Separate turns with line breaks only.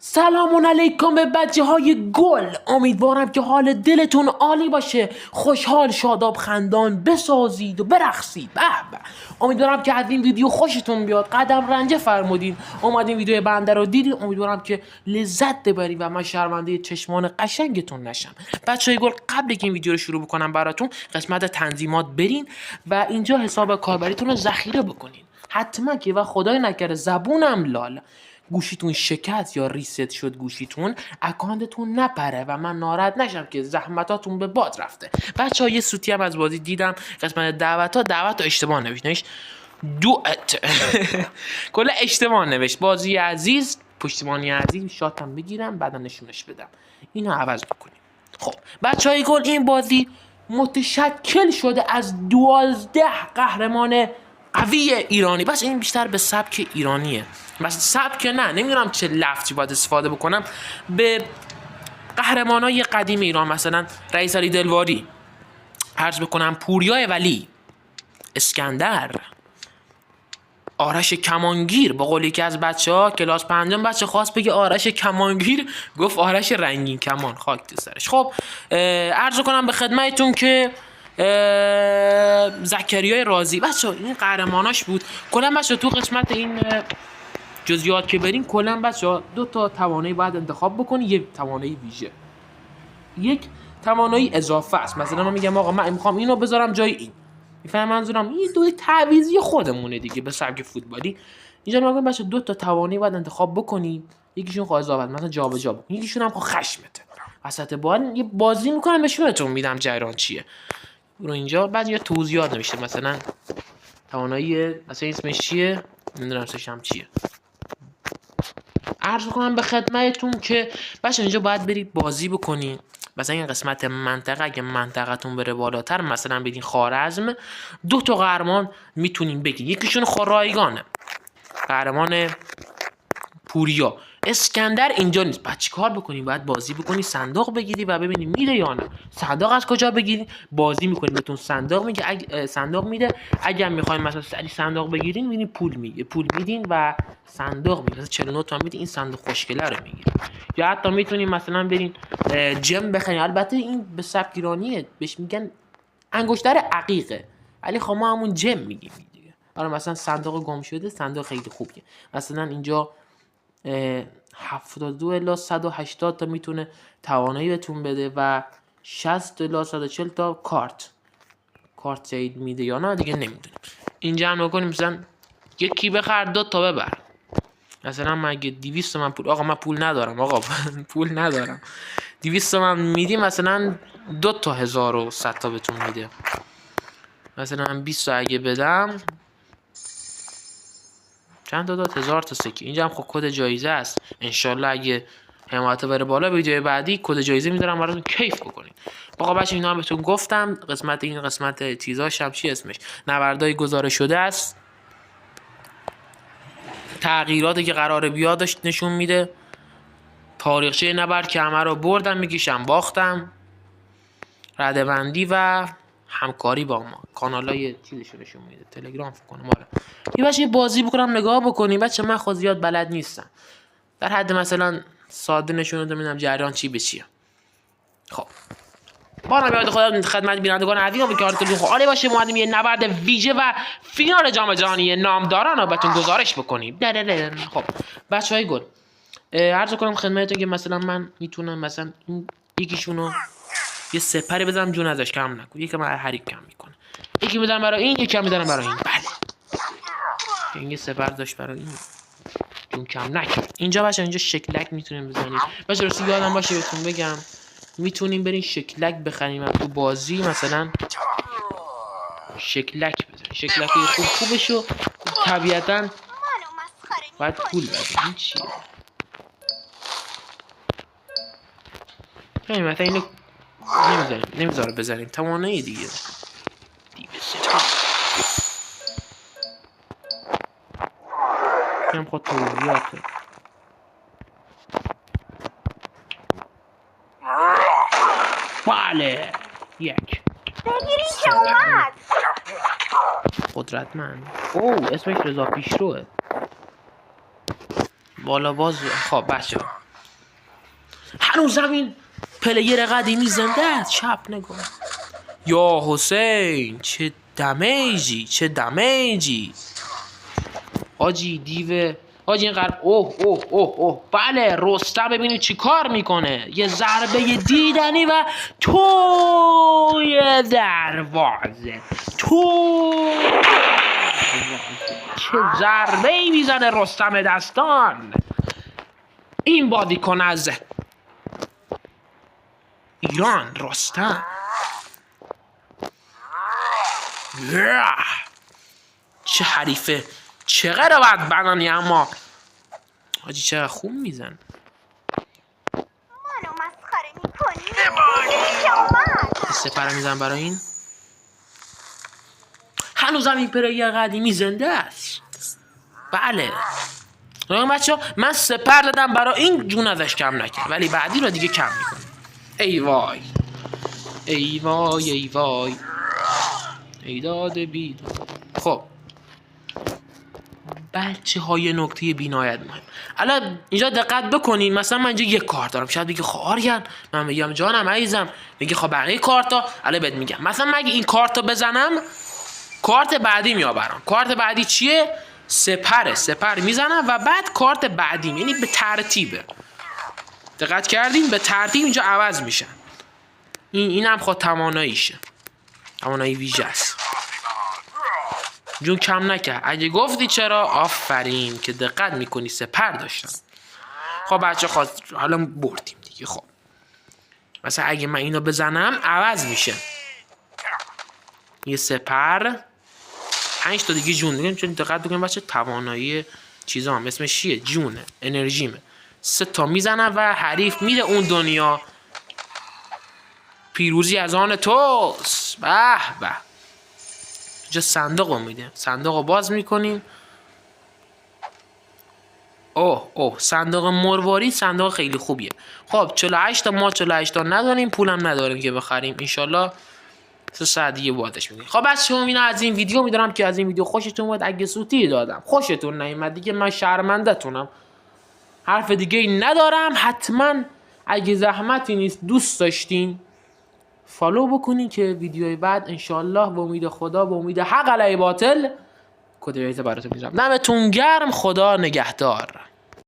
سلام علیکم به بچه های گل. امیدوارم که حال دلتون عالی باشه، خوشحال شاداب خندان بسازید و برقصید. امیدوارم که از این ویدیو خوشتون بیاد. قدم رنجه فرمودین اومدین ویدیو بنده رو دیدین، امیدوارم که لذت ببرید و من شرمنده چشمان قشنگتون نشم. بچه های گل، قبل که این ویدیو رو شروع بکنم براتون قسمت تنظیمات برین و اینجا حساب کاربریتون رو ذخیره بکنین. حتما که و خدای نکره زبونم لال گوشیتون شکست یا ریست شد گوشیتون، اکانتتون نپره و من ناراحت نشم که زحمتاتون به باد رفته. بچه‌ها یه سوتی هم از بازی دیدم، قسمت دعوت اشتباه نوشت کل اشتباه نوشت. بازی عزیز، پشتیبانی عزیز، شاتم بگیرم بعدا نشونش بدم. اینو عوض بکنیم. خب بچهای گل، این بازی متشکل شده از 12 قهرمان قوی ایرانی. بس این بیشتر به سبک ایرانیه، بس سبک نه، نمیدونم چه لفظی باید استفاده بکنم. به قهرمانای قدیم ایران، مثلا رئیس علی دلواری، عرض بکنم پوریا ولی، اسکندر، آرش کمانگیر. با قولی که از بچه‌ها کلاس پنجم بچه خواست بگه آرش کمانگیر، گفت آرش رنگین کمان، خاک تو سرش. خب عرض کنم به خدمتتون که زکریای رازی بچه‌ها این قهرماناش بود. کلا بچه‌ها تو قسمت این جزئیات که بریم، کلا بچه‌ها دو تا توانایی باید انتخاب بکنی. یک توانایی ویژه، یک توانایی اضافه است. مثلا من میگم آقا من میخوام اینو بذارم جای این، میفهم منظورم؟ این دو تعویضی خودمونه دیگه به سبک فوتبالی. اینجا میگم بچه‌ها دو تا توانایی باید انتخاب بکنی، یکیشون خواهد اضافه مثلا جابجا بکن، یکیشون هم خشمته. وسط باید یه بازی میکنم نشونتون میدم جریان چیه. رو اینجا بعد یه توضیحات نوشته، مثلا توانایی مثلا اسمش چیه، نمیدونم اسمش هم چیه. عرض کنم به خدمتتون که بچه اینجا باید برید بازی بکنین. مثلا این قسمت منطقه، اگه منطقتون بره بالاتر، مثلا بدین خوارزم، دو تا قهرمان میتونین بگین. یکیشون رایگانه، قهرمان پوریا. اسکندر اینجا نیست. بعد چیکار بکنی؟ باید بازی بکنی، صندوق بگیری و ببینی میره یا نه. صندوق از کجا بگیری؟ بازی میکنی، بهتون صندوق میگه، صندوق میده. اگر میخواین مثلا صندوق بگیرین، میبینی پول میدین و صندوق میده. مثلا 49 تومن میدین، این صندوق خوشگله رو میگیره. یا حتی میتونین مثلا برین جم بخرین. البته این به سبک ایرانیه، بهش میگن انگشتر عقیقه، ولی خب ما همون جم میگیم دیگه. آره مثلا صندوق گم شده، صندوق خیلی خوبیه. مثلا اینجا 72 الی 180 تا میتونه توانایی بهتون بده و 60 الی 140 تا کارت جدید میده یا نه دیگه نمیدونم. اینجا هم نکنیم مثلا یکی بخر دو تا ببر. مثلا من اگه 200 تومن پول، آقا من پول ندارم، آقا پول ندارم، 200 تومن میدی مثلا 2 تا 1100 تا بهتون میده. مثلا من 20 تا اگه بدم چند تا داد؟ 1000 تا سکه. اینجا هم خب کد جایزه است. انشالله اگه حمایت بره بالا ویدیو بعدی کد جایزه میذارم براتون کیف بکنین. آقا بچه اینا هم بهتون گفتم. این قسمت چیزاش هم چی اسمش، نبردای گزارش شده است، تغییراتی که قراره بیاد نشون میده. تاریخچه نبرد که همه رو بردم، میگیشم باختم، ردبندی و همکاری با ما. کانالای چیزشو نشون میده، تلگرام فکر کنم. آره یه بچه بازی بکنم نگاه بکنی. بچه من خود زیاد بلد نیستم، در حد مثلا ساده نشون میدم جریان چی به چیه. خب بارم یاد خدا خدمت بینندگان عزیزم که حالتون عالی باشه. ما یه نبرد ویژه و فینال جام جهانی نامداران رو بهتون گزارش بکنیم. خب بچهای گل، عرض کنم خدمتتون که مثلا من میتونم مثلا این یکیشونو یه سپری بزنم جون ازش کم نکنه، یکی من حریف کم میکنه، یکی میذارم برای این، یکی هم میذارم برای این. بله این یه سپر داشت برای این جون کم نکرد. اینجا بچه اینجا شکلک میتونیم بزنیم. بچه راستی یادم باشه بهتون بگم میتونیم برین شکلک بخریم تو بازی، مثلا شکلک بزنیم، شکلک خوبشو طبیعتا باید پول بدیم. این چیه؟ مثلا اینو نمیذاره بزنیم، توانایی دیگه. هم خود توضیحاته. بله یک
بگیرین که اومد
قدرتمند. اسمش رضا پیشروه. بالا باز. خب بچه هنوزم این پلیر قدیمی زنده است. چپ نگاه. یا حسین چه دمیجی آجی دیو آجی اینقدر اوه بله رستم ببینید چی کار میکنه. یه ضربه دیدنی و توی دروازه چه ضربه ای میزنه رستم دستان. این بازیکن از ایران رستم. چه حریفه چقدر باید بنانی اما حاجی چقدر خوب میزن.
منو مسخره میکنی؟ مدیریش اومد.
سپر میزن برای این. هنوزم این پلیر قدیمی زنده است. بله نگاه بچه ها من سپر دادم برای این جون ازش کم نکرد ولی بعدی رو دیگه کم میکنه. ای وای ای وای ای وای ای داده بیداد. خب بچه های نکته بی‌نهایت مهم. الان اینجا دقت بکنین مثلا من اینجا یک کارت دارم. شاید بگی خب آریان من میگم جانم عزیزم میگه خب بقیه کارتا الان بهت میگم. مثلا من اگه این کارتو بزنم کارت بعدی میآورم. کارت بعدی چیه؟ سپر میزنم و بعد کارت بعدیم یعنی به ترتیبه. دقت کردین به ترتیب اینجا عوض میشن. اینم خود تواناییشه. توانایی ویژه است. جون کم نکرد. اگه گفتی چرا آفرین که دقت میکنی سپر داشتم. خب بچه خواست حالا بردیم دیگه. خب مثلا اگه من اینو بزنم عوض میشه. یه سپر 5 تا دیگه جون دیگه. چون دقت بکنیم بچه توانایی چیزا هم اسمش چیه؟ جونه انرژیمه. 3 تا میزنم و حریف میره اون دنیا. پیروزی از آن توست. به به. اینجا صندوق رو میده. صندوق رو باز میکنیم. اوه صندوق مروارید صندوق خیلی خوبیه. خب 48 تا ما 48 تا نداریم پولم نداریم که بخریم. انشالله 3 ساعت دیگه بازش میدیم. خب بس شما اینا از این ویدیو میدونم که از این ویدیو خوشتون اومد. اگه سوتی دادم خوشتون نیومد دیگه من شرمنده تونم. حرف دیگه ای ندارم. حتما اگه زحمتی نیست دوست داشتین فالو بکنین که ویدیوی بعد انشالله با امید خدا با امید حق علی باطل کد براتون میذارم. دمتون گرم. خدا نگهدار.